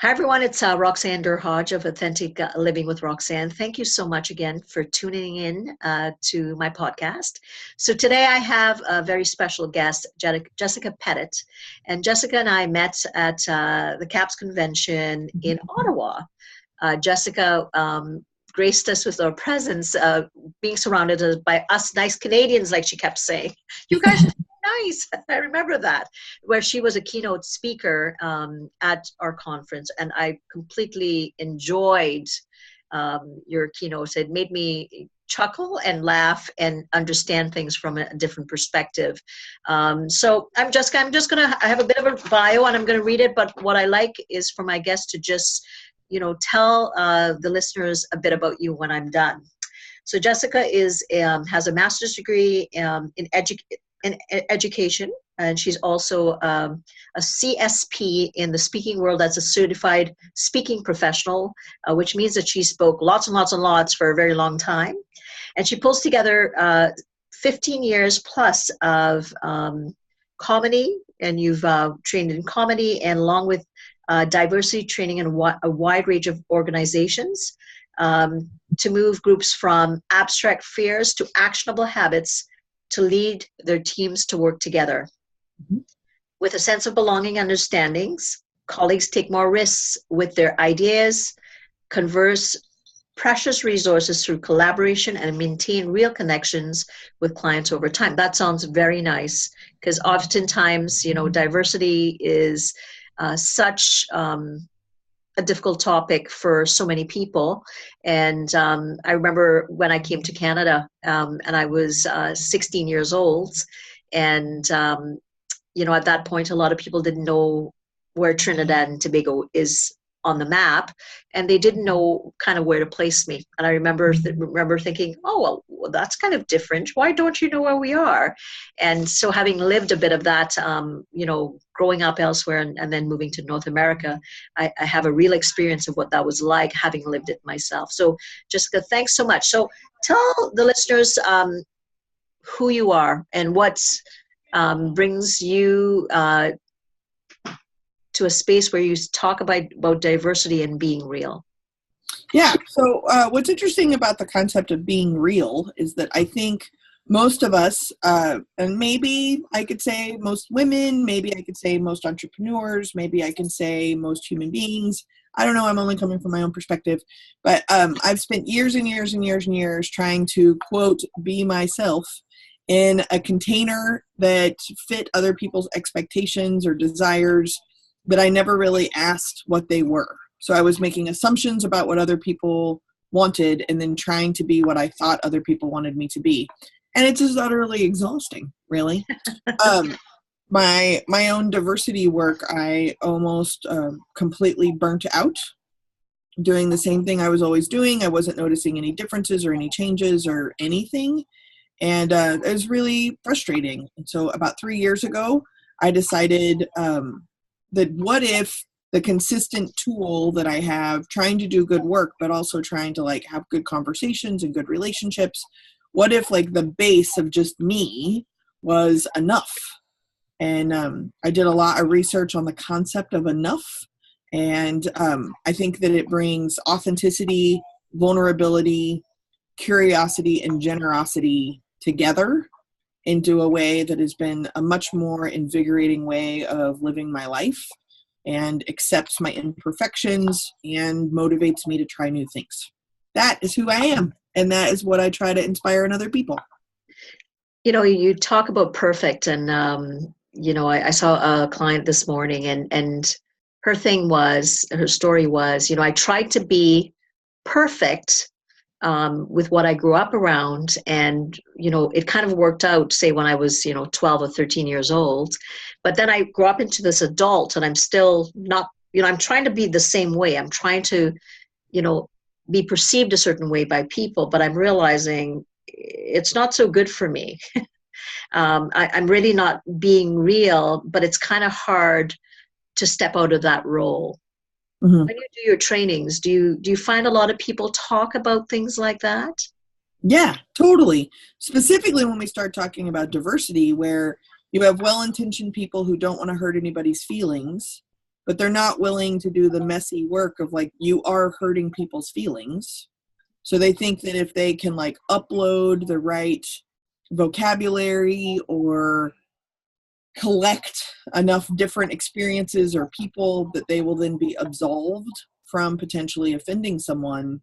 Hi, everyone. It's Roxanne Hodge of Authentic Living with Roxanne. Thank you so much again for tuning in to my podcast. So today I have a very special guest, Jessica Pettitt. And Jessica and I met at the CAPS convention in Ottawa. Jessica graced us with her presence, being surrounded by us nice Canadians, like she kept saying. You guys are nice. I remember that, where she was a keynote speaker at our conference, and I completely enjoyed your keynotes. It made me chuckle and laugh and understand things from a different perspective. So I'm just going to, I have a bit of a bio and I'm going to read it, but what I like is for my guests to just, tell the listeners a bit about you when I'm done. So Jessica has a master's degree in education, and she's also a CSP in the speaking world. That's a certified speaking professional, which means that she spoke lots and lots and lots for a very long time. And she pulls together 15 years plus of comedy, and you've trained in comedy, and along with diversity training in a wide range of organizations to move groups from abstract fears to actionable habits to lead their teams to work together. Mm-hmm. With a sense of belonging and understandings, colleagues take more risks with their ideas, converse precious resources through collaboration, and maintain real connections with clients over time. That sounds very nice, because oftentimes, diversity is such a difficult topic for so many people. And I remember when I came to Canada and I was 16 years old. And, at that point, a lot of people didn't know where Trinidad and Tobago is on the map, and they didn't know kind of where to place me. And I remember thinking, oh, well, that's kind of different. Why don't you know where we are? And so having lived a bit of that, growing up elsewhere and then moving to North America, I have a real experience of what that was like, having lived it myself. So Jessica, thanks so much. So tell the listeners who you are and what brings you to a space where you talk about diversity and being real. Yeah. So what's interesting about the concept of being real is that I think most of us, and maybe I could say most women, maybe I could say most entrepreneurs, maybe I can say most human beings. I don't know. I'm only coming from my own perspective, but I've spent years and years and years and years trying to, quote, be myself in a container that fit other people's expectations or desires, but I never really asked what they were. So I was making assumptions about what other people wanted and then trying to be what I thought other people wanted me to be. And it's just utterly exhausting, really. My own diversity work, I almost completely burnt out doing the same thing I was always doing. I wasn't noticing any differences or any changes or anything. And it was really frustrating. And so about 3 years ago, I decided that what if the consistent tool that I have trying to do good work, but also trying to have good conversations and good relationships, what if the base of just me was enough? And I did a lot of research on the concept of enough. And I think that it brings authenticity, vulnerability, curiosity, and generosity together into a way that has been a much more invigorating way of living my life, and accepts my imperfections and motivates me to try new things. That is who I am, and that is what I try to inspire in other people. You talk about perfect, and I saw a client this morning, and her story was, I tried to be perfect with what I grew up around. And, it kind of worked out, say, when I was, 12 or 13 years old. But then I grew up into this adult, and I'm still not, I'm trying to be the same way. I'm trying to, be perceived a certain way by people, but I'm realizing it's not so good for me. I'm really not being real, but it's kind of hard to step out of that role. Mm-hmm. When you do your trainings, do you find a lot of people talk about things like that? Yeah, totally. Specifically when we start talking about diversity, where you have well-intentioned people who don't want to hurt anybody's feelings, but they're not willing to do the messy work of like, you are hurting people's feelings. So they think that if they can like upload the right vocabulary or collect enough different experiences or people, that they will then be absolved from potentially offending someone.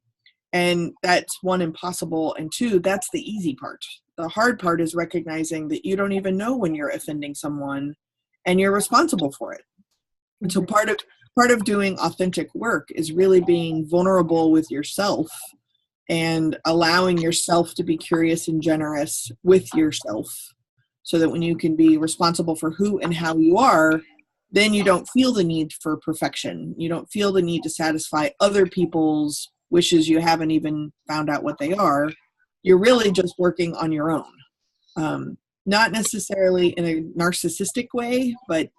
And that's one, impossible, and two, that's the easy part. The hard part is recognizing that you don't even know when you're offending someone and you're responsible for it. And so part of doing authentic work is really being vulnerable with yourself and allowing yourself to be curious and generous with yourself, so that when you can be responsible for who and how you are, then you don't feel the need for perfection. You don't feel the need to satisfy other people's wishes you haven't even found out what they are. You're really just working on your own. Not necessarily in a narcissistic way, but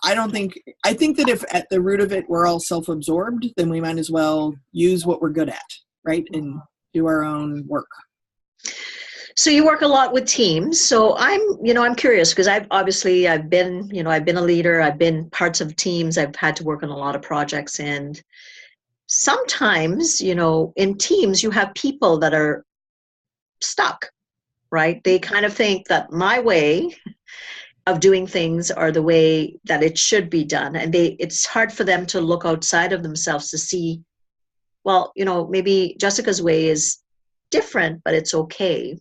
I think that if at the root of it we're all self-absorbed, then we might as well use what we're good at, right? And do our own work. So you work a lot with teams. So I'm curious, because I've been a leader. I've been parts of teams. I've had to work on a lot of projects, and sometimes, in teams, you have people that are stuck, right? They kind of think that my way of doing things are the way that it should be done. And it's hard for them to look outside of themselves to see, well, maybe Jessica's way is different, but it's okay.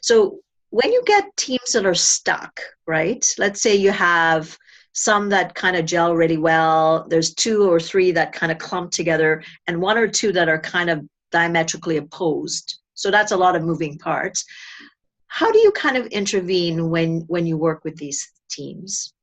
So when you get teams that are stuck, right? Let's say you have some that kind of gel really well. There's 2 or 3 that kind of clump together, and 1 or 2 that are kind of diametrically opposed. So that's a lot of moving parts. How do you kind of intervene when you work with these teams?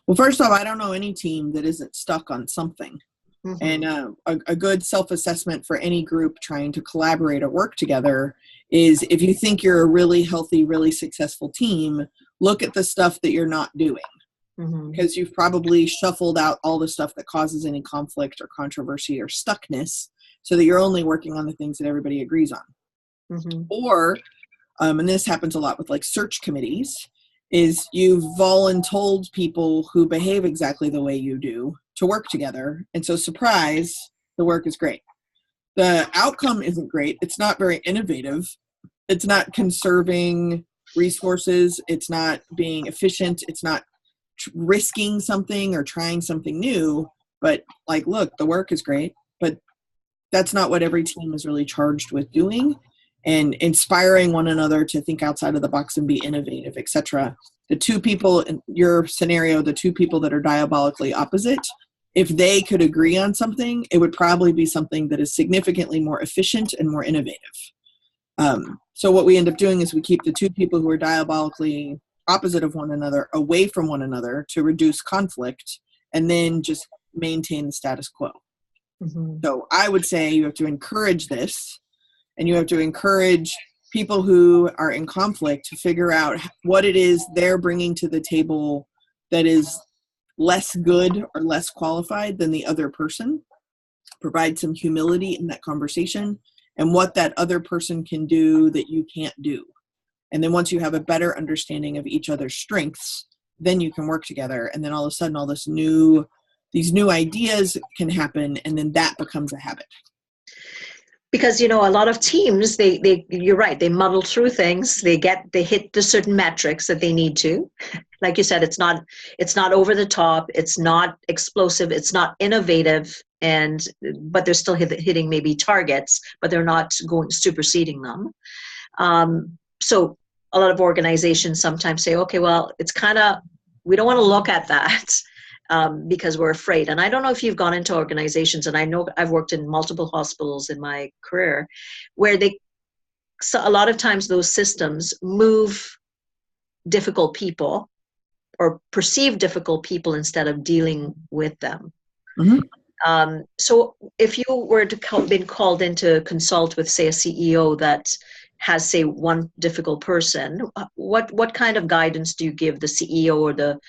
Well, first off, I don't know any team that isn't stuck on something. Mm-hmm. And a good self-assessment for any group trying to collaborate or work together is, if you think you're a really healthy, really successful team, look at the stuff that you're not doing. Mm-hmm. Because you've probably shuffled out all the stuff that causes any conflict or controversy or stuckness, so that you're only working on the things that everybody agrees on. Mm-hmm. Or, and this happens a lot with like search committees, is you've voluntold people who behave exactly the way you do to work together. And so, surprise, the work is great. The outcome isn't great. It's not very innovative. It's not conserving resources. It's not being efficient. It's not risking something or trying something new. But like, look, the work is great, but that's not what every team is really charged with doing. And inspiring one another to think outside of the box and be innovative, etc. The 2 people in your scenario, the 2 people that are diabolically opposite, if they could agree on something, it would probably be something that is significantly more efficient and more innovative. So what we end up doing is we keep the 2 people who are diabolically opposite of one another away from one another to reduce conflict, and then just maintain the status quo. Mm-hmm. So I would say you have to encourage this. And you have to encourage people who are in conflict to figure out what it is they're bringing to the table that is less good or less qualified than the other person. Provide some humility in that conversation, and what that other person can do that you can't do. And then once you have a better understanding of each other's strengths, then you can work together. And then all of a sudden, these new ideas can happen, and then that becomes a habit. Because, a lot of teams, you're right, they muddle through things. They hit the certain metrics that they need to. Like you said, it's not over the top. It's not explosive. It's not innovative. But they're still hitting maybe targets, but they're not superseding them. So a lot of organizations sometimes say, okay, well, we don't want to look at that. Because we're afraid. And I don't know if you've gone into organizations, and I know I've worked in multiple hospitals in my career, where a lot of times those systems move difficult people or perceive difficult people instead of dealing with them. Mm-hmm. So if you were to been called in to consult with, say, a CEO that has, say, one difficult person, what kind of guidance do you give the CEO or the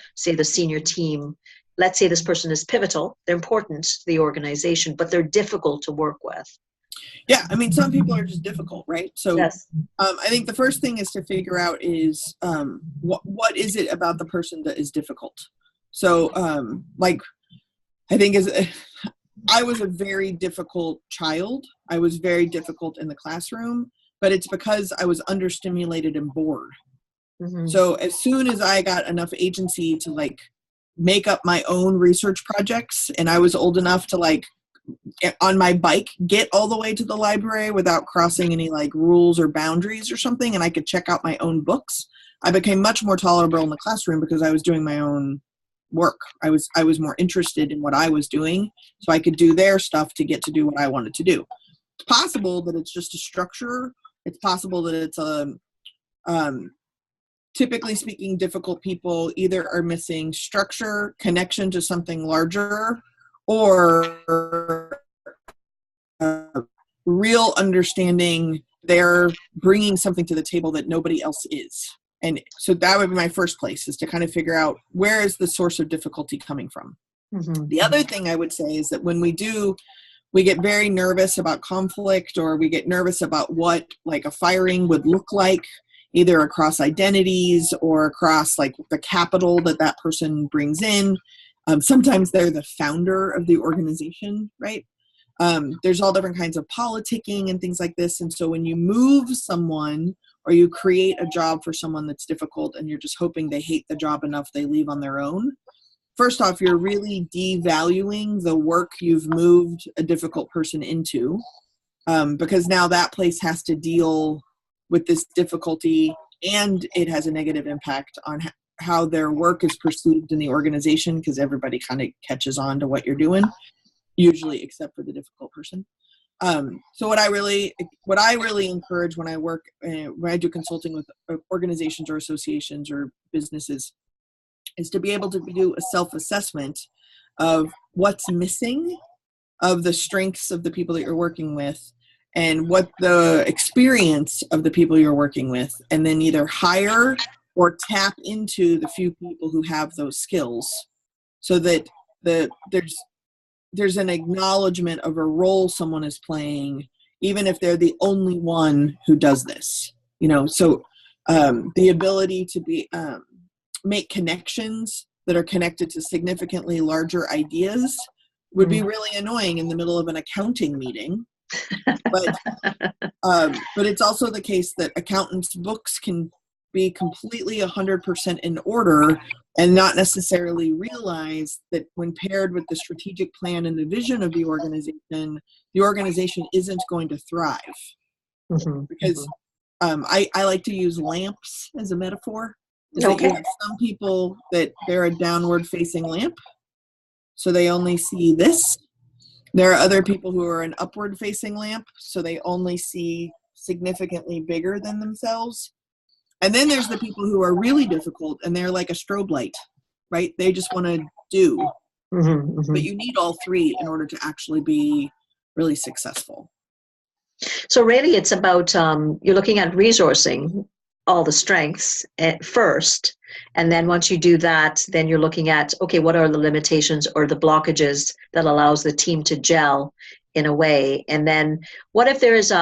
senior team? Let's say this person is pivotal, they're important to the organization, but they're difficult to work with. Yeah, I mean, some people are just difficult, right? So yes. I think the first thing is to figure out is what is it about the person that is difficult? So like I think I was a very difficult child. I was very difficult in the classroom, but it's because I was understimulated and bored. Mm-hmm. So as soon as I got enough agency to like make up my own research projects, and I was old enough to like on my bike get all the way to the library without crossing any like rules or boundaries or something, and I could check out my own books, I became much more tolerable in the classroom because I was doing my own work. I was more interested in what I was doing, so I could do their stuff to get to do what I wanted to do. It's possible that it's just a structure. It's possible that it's typically speaking, difficult people either are missing structure, connection to something larger, or real understanding. They're bringing something to the table that nobody else is. And so that would be my first place, is to kind of figure out where is the source of difficulty coming from. Mm-hmm. The other thing I would say is that when we get very nervous about conflict, or we get nervous about what like a firing would look like, either across identities or across like the capital that person brings in. Sometimes they're the founder of the organization, right? There's all different kinds of politicking and things like this. And so when you move someone or you create a job for someone that's difficult and you're just hoping they hate the job enough they leave on their own, first off, you're really devaluing the work you've moved a difficult person into, because now that place has to deal with this difficulty, and it has a negative impact on how their work is perceived in the organization, because everybody kind of catches on to what you're doing, usually except for the difficult person. So what I really encourage when I do consulting with organizations or associations or businesses is to be able to do a self-assessment of what's missing, of the strengths of the people that you're working with, and what the experience of the people you're working with, and then either hire or tap into the few people who have those skills, so that there's an acknowledgement of a role someone is playing, even if they're the only one who does this. So the ability to make connections that are connected to significantly larger ideas would be really annoying in the middle of an accounting meeting. But it's also the case that accountants' books can be completely 100% in order and not necessarily realize that when paired with the strategic plan and the vision of the organization isn't going to thrive. Mm-hmm. Because I like to use lamps as a metaphor. Okay. You have some people that they're a downward facing lamp, so they only see this. There are other people who are an upward facing lamp, so they only see significantly bigger than themselves. And then there's the people who are really difficult, and they're like a strobe light, right? They just want to do. Mm-hmm, mm-hmm. But you need all three in order to actually be really successful. So really it's about, you're looking at resourcing all the strengths at first. And then once you do that, then you're looking at, okay, what are the limitations or the blockages that allows the team to gel in a way? And then what if there is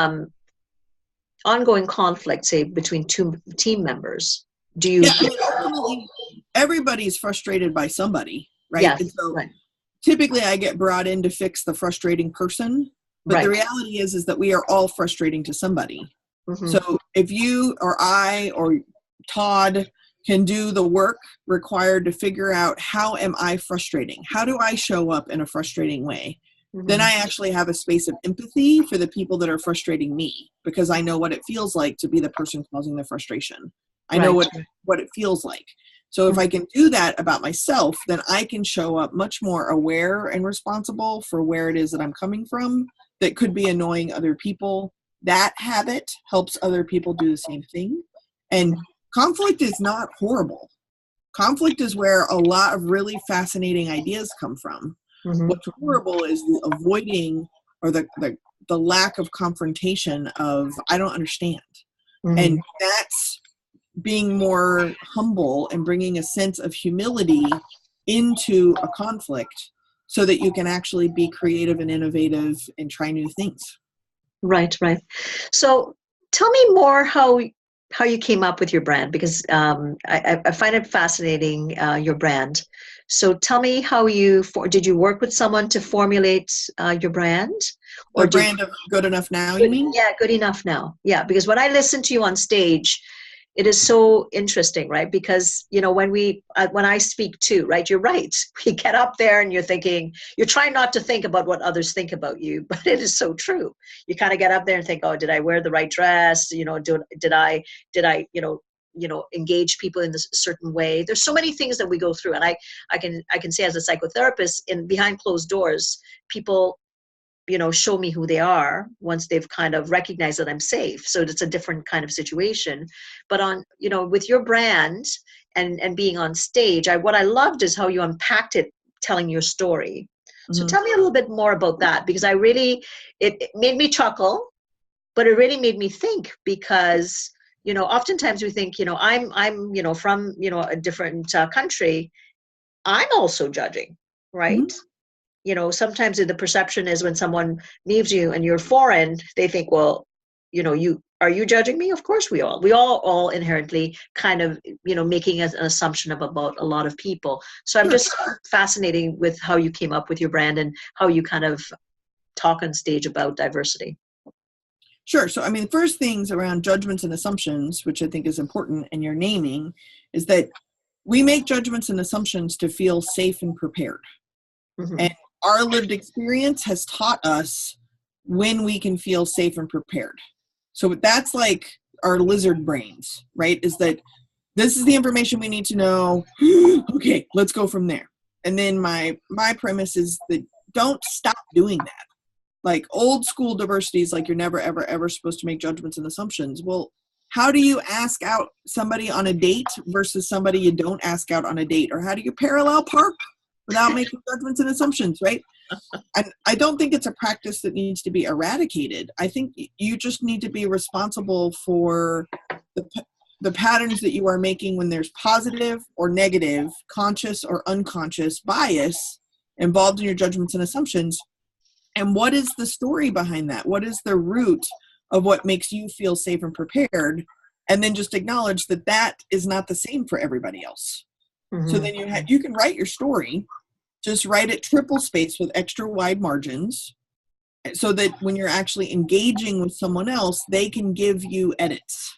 ongoing conflict, say, between two team members? Do you? Yeah, ultimately, everybody's frustrated by somebody, right? Yes, and so right. Typically I get brought in to fix the frustrating person, but right. The reality is that we are all frustrating to somebody. Mm-hmm. So if you or I or Todd can do the work required to figure out, how am I frustrating? How do I show up in a frustrating way? Mm-hmm. Then I actually have a space of empathy for the people that are frustrating me, because I know what it feels like to be the person causing the frustration. I know what it feels like. So if I can do that about myself, then I can show up much more aware and responsible for where it is that I'm coming from that could be annoying other people. That habit helps other people do the same thing. And conflict is not horrible. Conflict is where a lot of really fascinating ideas come from. Mm-hmm. What's horrible is the avoiding or the lack of confrontation of, I don't understand. Mm-hmm. And that's being more humble and bringing a sense of humility into a conflict so that you can actually be creative and innovative and try new things. Right. So tell me more how you came up with your brand, because I find it fascinating, your brand. So tell me how did you work with someone to formulate your brand? The brand of Good Enough Now, you mean? Yeah, Good Enough Now. Yeah, because when I listen to you on stage, it is so interesting, right? Because, when I speak too, right, you're right. You get up there and you're trying not to think about what others think about you, but it is so true. You kind of get up there and think, oh, did I wear the right dress? Did I, engage people in this certain way? There's so many things that we go through. And I can say as a psychotherapist, in behind closed doors, people show me who they are once they've kind of recognized that I'm safe. So it's a different kind of situation. But with your brand and being on stage, what I loved is how you unpacked it, telling your story. So tell me a little bit more about that, because it made me chuckle, but it really made me think, because, oftentimes we think, I'm, from, a different country. I'm also judging, right? Sometimes the perception is when someone leaves you and you're foreign, they think, well, are you judging me? Of course we all inherently kind of, making an assumption about a lot of people. So I'm just fascinated with how you came up with your brand and how you kind of talk on stage about diversity. Sure. So, the first things around judgments and assumptions, which I think is important in your naming, is that we make judgments and assumptions to feel safe and prepared. Mm-hmm. And our lived experience has taught us when we can feel safe and prepared. So that's like our lizard brains, right? Is that this is the information we need to know. Okay, let's go from there. And then my premise is that don't stop doing that. Like old school diversity is like you're never, ever, ever supposed to make judgments and assumptions. Well, how do you ask out somebody on a date versus somebody you don't ask out on a date? Or how do you parallel park without making judgments and assumptions, right? And I don't think it's a practice that needs to be eradicated. I think you just need to be responsible for the patterns that you are making when there's positive or negative, conscious or unconscious bias involved in your judgments and assumptions. And what is the story behind that? What is the root of what makes you feel safe and prepared? And then just acknowledge that that is not the same for everybody else. Mm-hmm. So then you can write your story, just write it triple spaced with extra wide margins, so that when you're actually engaging with someone else, they can give you edits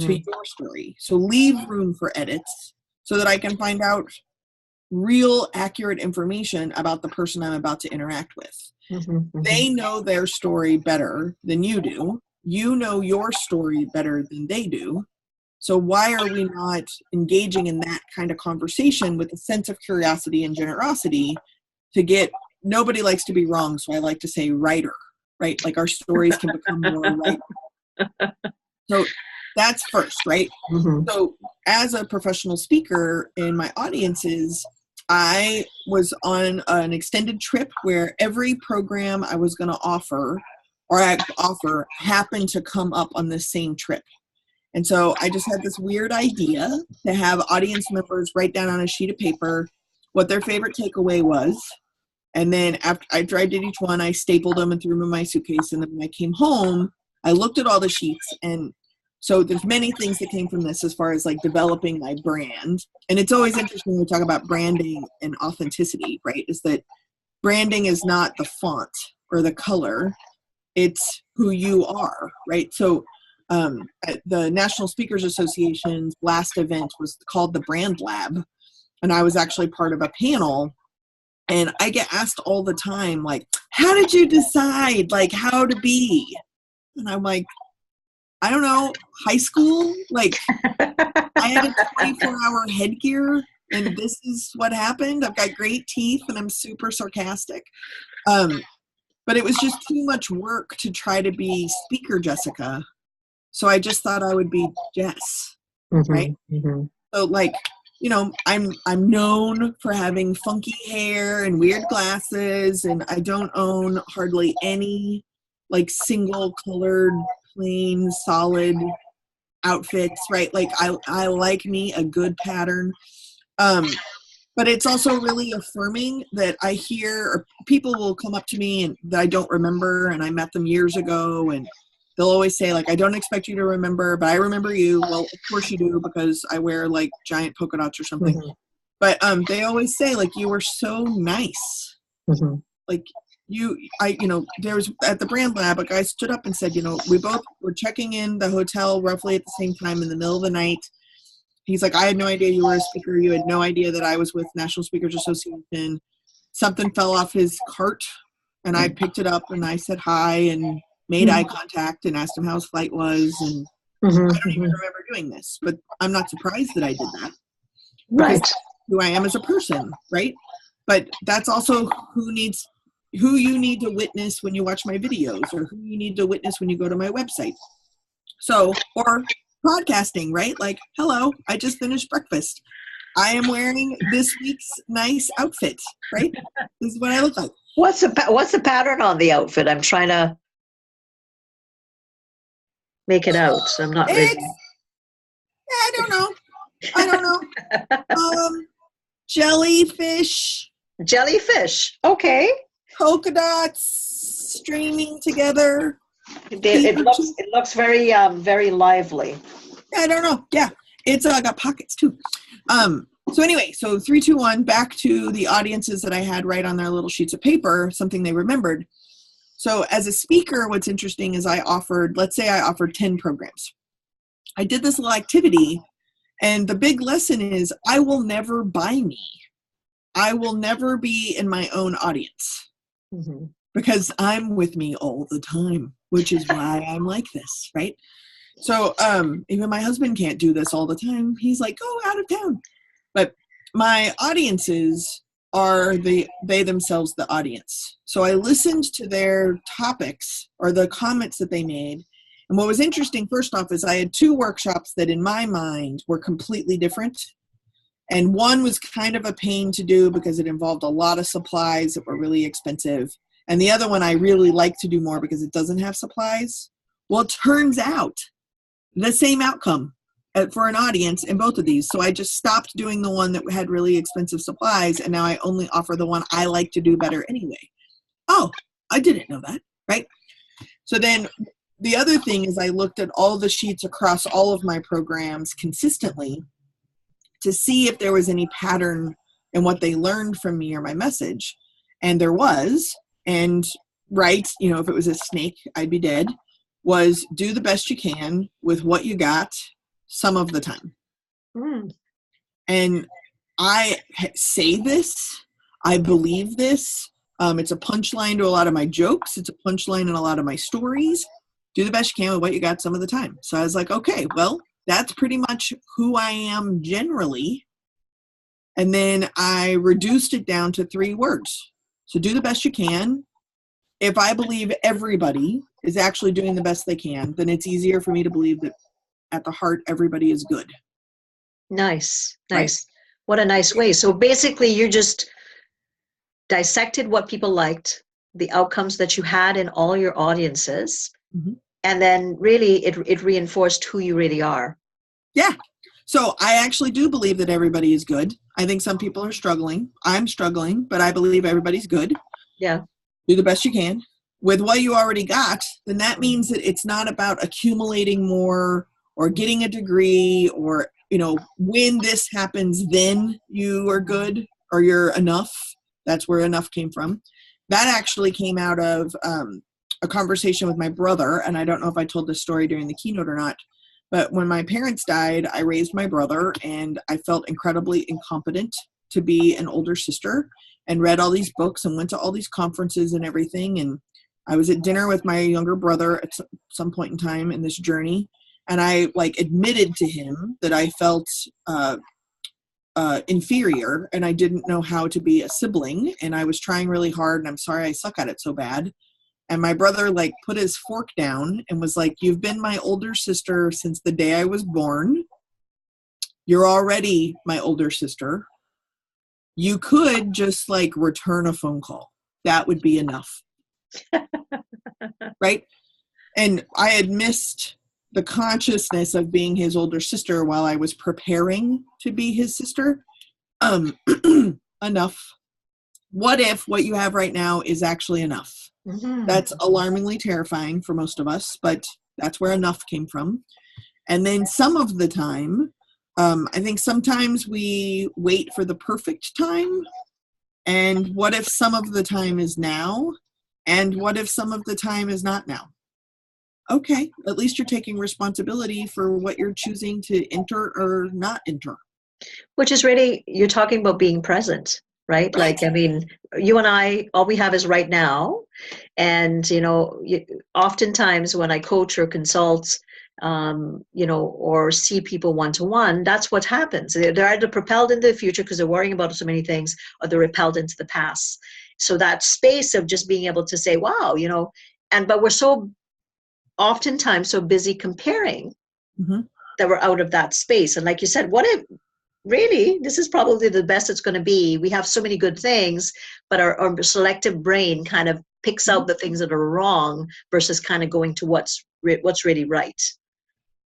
to your story. So leave room for edits so that I can find out real accurate information about the person I'm about to interact with. They know their story better than you do. You know your story better than they do. So why are we not engaging in that kind of conversation with a sense of curiosity and generosity nobody likes to be wrong, so I like to say writer, right? Like our stories can become more right. So that's first, right? So as a professional speaker in my audiences, I was on an extended trip where every program I was going to offer happened to come up on this same trip. And so I just had this weird idea to have audience members write down on a sheet of paper what their favorite takeaway was. And then after I did each one, I stapled them and threw them in my suitcase. And then when I came home, I looked at all the sheets. And so there's many things that came from this as far as like developing my brand. And it's always interesting when we talk about branding and authenticity, right? Is that branding is not the font or the color. It's who you are, right? So at the National Speakers Association's last event was called the Brand Lab. And I was actually part of a panel. And I get asked all the time, like, how did you decide, like, how to be? And I'm like, I don't know, high school? Like, I had a 24-hour headgear, and this is what happened. I've got great teeth, and I'm super sarcastic. But it was just too much work to try to be Speaker Jessica. So I just thought I would be Jess, right? So, like, I'm known for having funky hair and weird glasses, and I don't own hardly any like single colored, plain, solid outfits, right? Like I like me a good pattern. But it's also really affirming that I hear, or people will come up to me and that I don't remember, and I met them years ago, and they'll always say, like, I don't expect you to remember, but I remember you. Well, of course you do, because I wear like giant polka dots or something. But they always say, like, you were so nice. Mm-hmm. Like, there was at the brand lab, a guy stood up and said, we both were checking in the hotel roughly at the same time in the middle of the night. He's like, I had no idea you were a speaker. You had no idea that I was with National Speakers Association. Something fell off his cart, and I picked it up, and I said hi and made eye contact and asked him how his flight was. And I don't even remember doing this, but I'm not surprised that I did that. Right. That's who I am as a person, right? But that's also who you need to witness when you watch my videos, or who you need to witness when you go to my website. So, or podcasting, right? Like, hello, I just finished breakfast. I am wearing this week's nice outfit, right? This is what I look like. What's the pattern on the outfit? I'm trying to make it out. So I'm not ready. I don't know. Jellyfish. Jellyfish. Okay. Polka dots streaming together. It looks very very lively. I don't know. Yeah, it's got pockets too. So anyway, so 3, 2, 1. Back to the audiences that I had right on their little sheets of paper. Something they remembered. So as a speaker, what's interesting is let's say I offered 10 programs. I did this little activity, and the big lesson is I will never buy me. I will never be in my own audience. Mm-hmm. Because I'm with me all the time, which is why I'm like this, right? So even my husband can't do this all the time. He's like, go out of town. But my audiences are they themselves the audience. So I listened to their topics or the comments that they made. And what was interesting, first off, is I had 2 workshops that in my mind were completely different. And one was kind of a pain to do because it involved a lot of supplies that were really expensive. And the other one I really like to do more because it doesn't have supplies. Well, it turns out the same outcome for an audience in both of these. So I just stopped doing the one that had really expensive supplies, and now I only offer the one I like to do better anyway. Oh, I didn't know that, right? So then the other thing is I looked at all the sheets across all of my programs consistently to see if there was any pattern in what they learned from me or my message. And there was. And right, if it was a snake, I'd be dead, was do the best you can with what you got some of the time. And I say this, I believe this. It's a punchline to a lot of my jokes. It's a punchline in a lot of my stories. Do the best you can with what you got some of the time. So I was like, okay, well, that's pretty much who I am generally. And then I reduced it down to 3 words. So do the best you can. If I believe everybody is actually doing the best they can, then it's easier for me to believe that at the heart, everybody is good. Nice. Right? What a nice way. So basically, you just dissected what people liked, the outcomes that you had in all your audiences, and then really it reinforced who you really are. Yeah. So I actually do believe that everybody is good. I think some people are struggling. I'm struggling, but I believe everybody's good. Yeah. Do the best you can. With what you already got, then that means that it's not about accumulating more or getting a degree or, when this happens, then you are good or you're enough. That's where enough came from. That actually came out of a conversation with my brother, and I don't know if I told this story during the keynote or not, but when my parents died, I raised my brother, and I felt incredibly incompetent to be an older sister, and read all these books and went to all these conferences and everything. And I was at dinner with my younger brother at some point in time in this journey, and I admitted to him that I felt inferior, and I didn't know how to be a sibling, and I was trying really hard, and I'm sorry I suck at it so bad. And my brother put his fork down and was like, you've been my older sister since the day I was born. You're already my older sister. You could just return a phone call. That would be enough. Right? And I had missed the consciousness of being his older sister while I was preparing to be his sister. Enough. What if what you have right now is actually enough? Mm-hmm. That's alarmingly terrifying for most of us, but that's where enough came from. And then some of the time, I think sometimes we wait for the perfect time. And what if some of the time is now? And what if some of the time is not now? Okay, at least you're taking responsibility for what you're choosing to enter or not enter. Which is really, you're talking about being present, right? Right. Like, I mean, you and I, all we have is right now. And, oftentimes when I coach or consult, or see people one-to-one, that's what happens. They're either propelled into the future because they're worrying about so many things, or they're repelled into the past. So that space of just being able to say, wow, but we're so oftentimes so busy comparing Mm-hmm. that we're out of that space. And like you said, what if really this is probably the best it's going to be? We have so many good things, but our selective brain kind of picks out the things that are wrong versus kind of going to what's really right.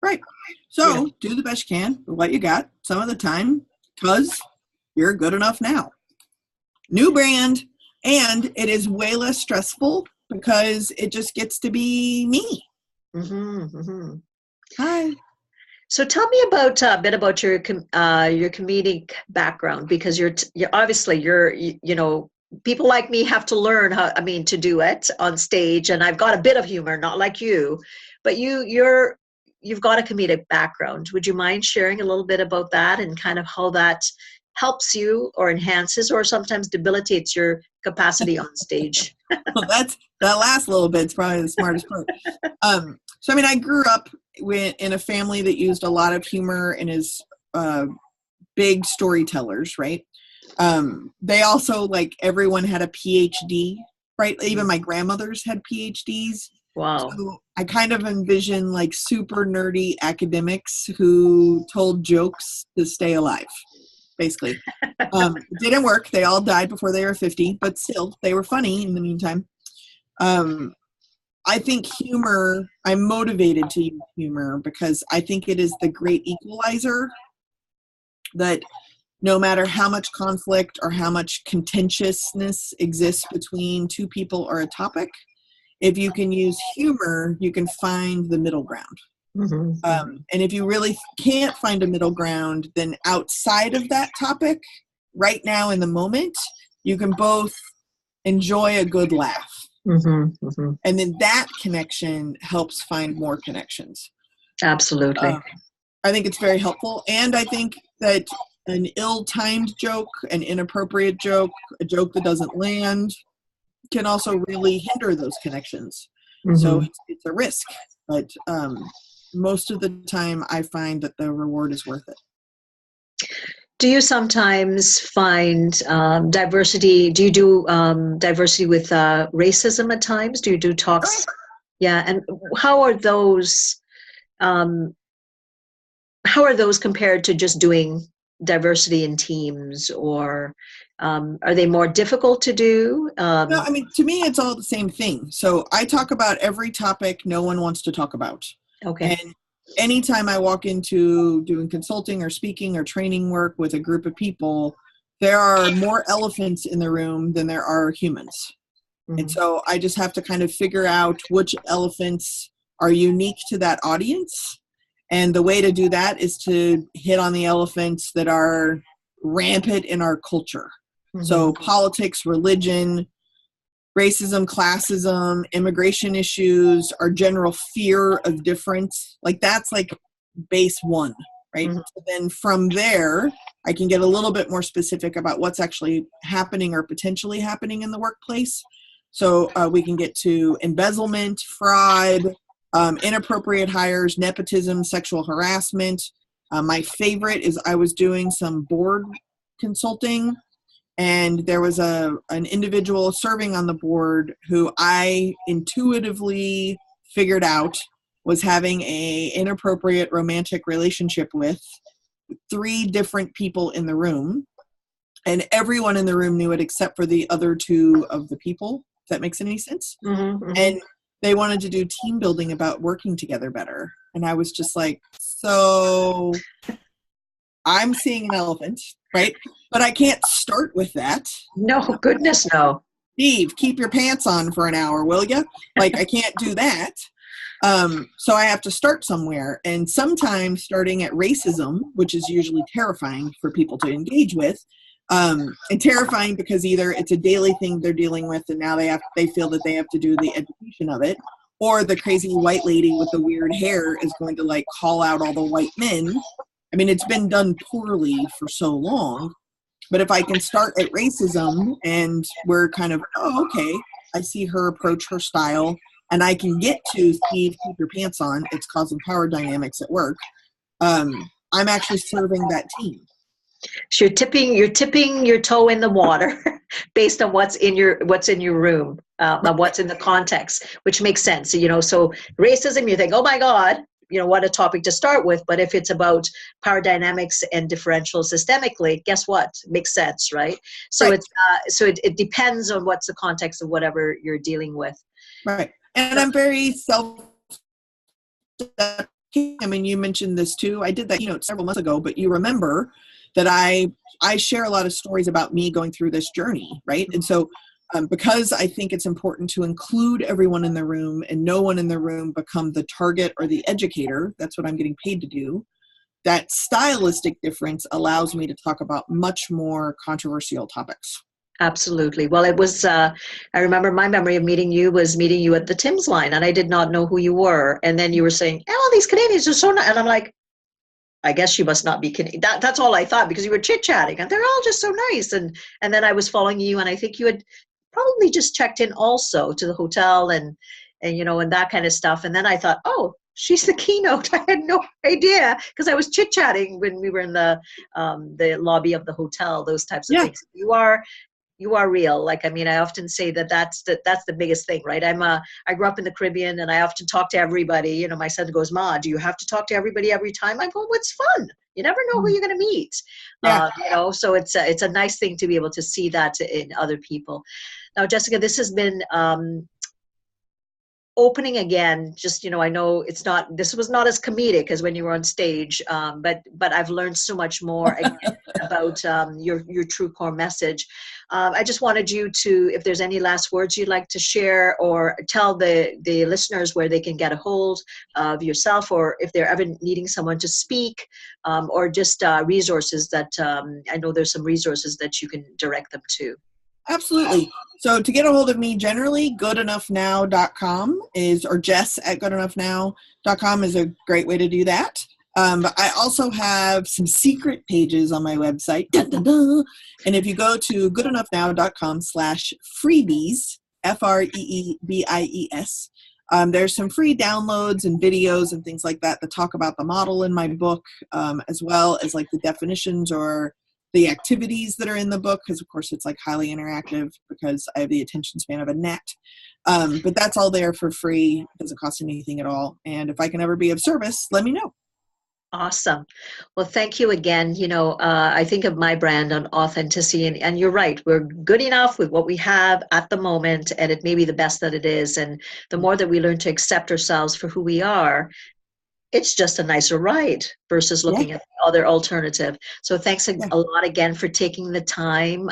Right. So do the best you can with what you got some of the time, because you're good enough now. New brand, and it is way less stressful because it just gets to be me. Mm-hmm, mm-hmm. Hi. So tell me about a bit about your comedic background, because you're obviously people like me have to learn to do it on stage, and I've got a bit of humor, not like you, but you've got a comedic background. Would you mind sharing a little bit about that and kind of how that helps you or enhances or sometimes debilitates your capacity on stage? Well, that last little bit's probably the smartest part. So I grew up in a family that used a lot of humor and is big storytellers, right? They also, like, everyone had a PhD, right? Even my grandmothers had PhDs. Wow. So I kind of envision like super nerdy academics who told jokes to stay alive, basically. It didn't work. They all died before they were 50, but still, they were funny in the meantime. I think I'm motivated to use humor because I think it is the great equalizer, that no matter how much conflict or how much contentiousness exists between two people or a topic, if you can use humor, you can find the middle ground. Mm-hmm. And if you really can't find a middle ground, then outside of that topic, right now in the moment, you can both enjoy a good laugh. Mm-hmm. Mm-hmm. And then that connection helps find more connections. Absolutely. I think it's very helpful. And I think that an ill-timed joke, an inappropriate joke, a joke that doesn't land, can also really hinder those connections. Mm-hmm. So it's a risk. But most of the time, I find that the reward is worth it. Do you sometimes find diversity? Do you do diversity with racism at times? Do you do talks? Yeah, and how are those compared to just doing diversity in teams, or are they more difficult to do? No, to me, it's all the same thing. So I talk about every topic no one wants to talk about. Okay. And anytime I walk into doing consulting or speaking or training work with a group of people, there are more elephants in the room than there are humans. Mm-hmm. And so I just have to kind of figure out which elephants are unique to that audience. And the way to do that is to hit on the elephants that are rampant in our culture. Mm-hmm. So politics, religion, racism, classism, immigration issues, our general fear of difference. Like, that's like base one, right? Mm-hmm. So then from there, I can get a little bit more specific about what's actually happening or potentially happening in the workplace. So we can get to embezzlement, fraud, inappropriate hires, nepotism, sexual harassment. My favorite is I was doing some board consulting, and there was an individual serving on the board who I intuitively figured out was having an inappropriate romantic relationship with 3 different people in the room. And everyone in the room knew it except for the other 2 of the people, if that makes any sense. Mm-hmm, mm-hmm. And they wanted to do team building about working together better. And I was just like, so I'm seeing an elephant, right? But I can't start with that. No, goodness, no. Steve, keep your pants on for an hour, will you? Like, I can't do that. So I have to start somewhere. And sometimes starting at racism, which is usually terrifying for people to engage with, and terrifying because either it's a daily thing they're dealing with and now they feel that they have to do the education of it, or the crazy white lady with the weird hair is going to like call out all the white men. I mean, it's been done poorly for so long. But if I can start at racism and we're kind of, oh, okay, I see her approach her style, and I can get to Steve, keep your pants on, it's causing power dynamics at work. I'm actually serving that team. So you're tipping your toe in the water based on what's in your room, what's in the context, which makes sense. So racism, you think, oh my God, what a topic to start with. But if it's about power dynamics and differential systemically, guess what? It makes sense, right? So Right. It depends on what's the context of whatever you're dealing with. Right. And I'm very I mean, you mentioned this too. I did that several months ago, but you remember that I share a lot of stories about me going through this journey, right? And so because I think it's important to include everyone in the room and no one in the room become the target or the educator, that's what I'm getting paid to do, that stylistic difference allows me to talk about much more controversial topics. Absolutely. Well, it was, I remember my memory of meeting you was meeting you at the Tim's line, and I did not know who you were. And then you were saying, oh, these Canadians are so nice. And I'm like, I guess you must not be Canadian. That's all I thought, because you were chit-chatting and they're all just so nice. And then I was following you, and I think you had probably just checked in also to the hotel and that kind of stuff. And then I thought, oh, she's the keynote. I had no idea, because I was chit-chatting when we were in the lobby of the hotel, those types of things. You are real. Like, I mean, I often say that's the biggest thing, right? I grew up in the Caribbean, and I often talk to everybody. My son goes, Ma, do you have to talk to everybody every time? I go, well, it's fun. You never know who you're going to meet. Yeah. So it's a nice thing to be able to see that in other people. Now, Jessica, this has been opening again. Just I know this was not as comedic as when you were on stage, but I've learned so much more again about your true core message. I just wanted you to, if there's any last words you'd like to share, or tell the listeners where they can get a hold of yourself, or if they're ever needing someone to speak, or just resources that I know there's some resources that you can direct them to. Absolutely. So to get a hold of me, generally, goodenoughnow.com or Jess at goodenoughnow.com is a great way to do that. I also have some secret pages on my website. Dun, dun, dun. And if you go to goodenoughnow.com/freebies, FREEBIES, there's some free downloads and videos and things like that talk about the model in my book, as well as like the definitions or the activities that are in the book, because of course it's like highly interactive because I have the attention span of a gnat. But that's all there for free. It doesn't cost anything at all. And if I can ever be of service, let me know. Awesome. Well, thank you again. I think of my brand on authenticity, and you're right. We're good enough with what we have at the moment, and it may be the best that it is. And the more that we learn to accept ourselves for who we are, it's just a nicer ride versus looking at the other alternative. So thanks a lot again for taking the time.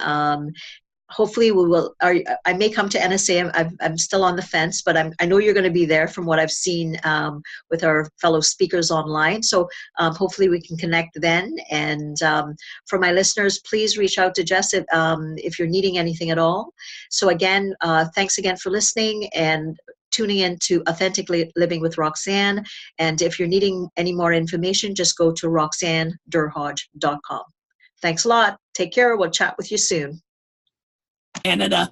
Hopefully we will. I may come to NSA. I'm still on the fence, but I know you're going to be there from what I've seen with our fellow speakers online. So hopefully we can connect then. And for my listeners, please reach out to Jess if you're needing anything at all. So again, thanks again for listening and tuning in to Authentically Living with Roxanne. And if you're needing any more information, just go to roxannedurhodge.com. Thanks a lot. Take care. We'll chat with you soon. Canada.